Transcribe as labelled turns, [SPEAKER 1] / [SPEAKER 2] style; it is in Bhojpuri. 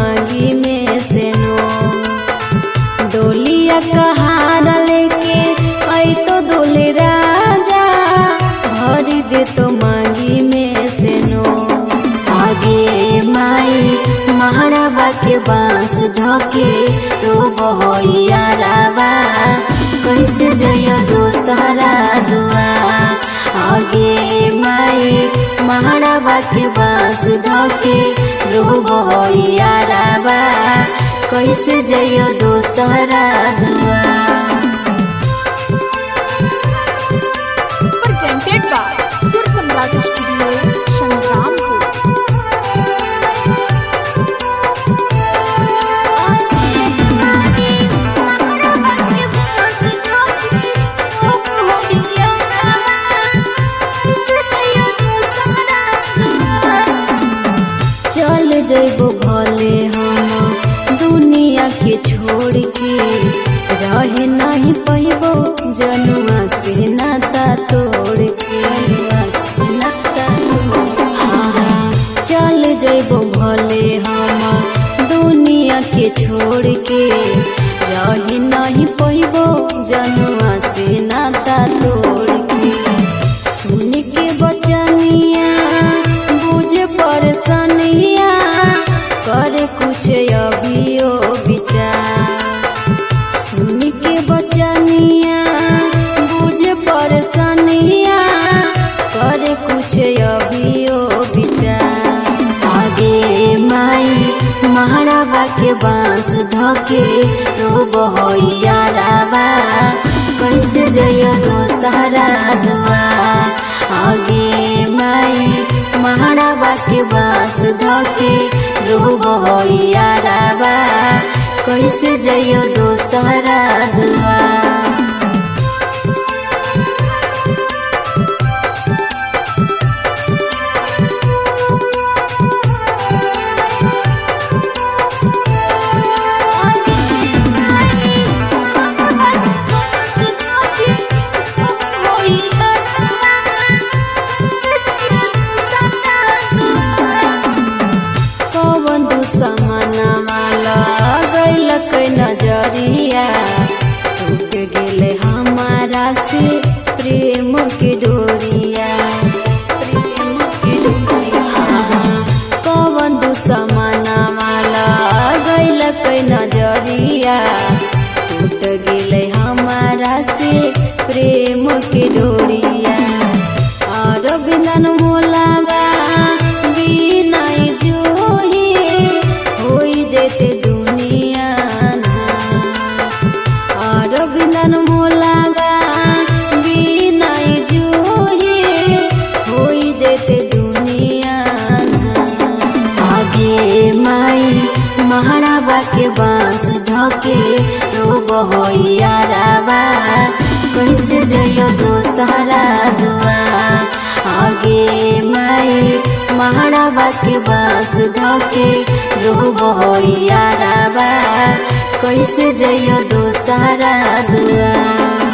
[SPEAKER 1] मांगी में से नो डोलिया कहार लेके आई तो दूल्हे राजा भरी दे तो मांगी में से नो आगे माई महाराबा के बांस धोके तो बहोइया राबा कैसे जय दोसरा दुआ आगे माई महाराबा के बांस धोके तो बहोइया राबा कैसे जय दोसरा दुआ।
[SPEAKER 2] Presented by Sur Samrat Studio, Shangrampur।
[SPEAKER 1] चल जइबो भले हम दुनिया के छोड़ के रहे नहीं पैबो जनुआ से नाता तोड़ के हाँ चल जइबो भले हम दुनिया के छोड़ के रहे नहीं पैबो जनुआ से नाता तोड़ के सुन के बचनिया बुझे परेशानिया करे कुछ अभियो विचार सुन के बचनिया बुझे परेशानिया करे कुछ अभियो विचार आगे माई महाराबा के बांस धोके तो बहोइया राबा कैसे जय दोसरा दुआ आगे माई महाराबा के बांस धोके रो बहोइया राबा कैसे जय दोसरा दुआ। नजरिया टूट गेले हमारा से प्रेम के डोरिया कवन दुश्मना वाला गैल नजरिया टूट गेले हमारा से प्रेम के डोरिया और बिना मोलावा बिना जोही होई जेते दुनिया बिनन मोलागा बिना जोही होई जेते दुनिया आगे माई महाराबा के बांस धोके तो बहोइया राबा कैसे जय दोसरा दुआ आगे माई महाराबा के बांस धोके तो बहोइया राबा कैसे जय दोसरा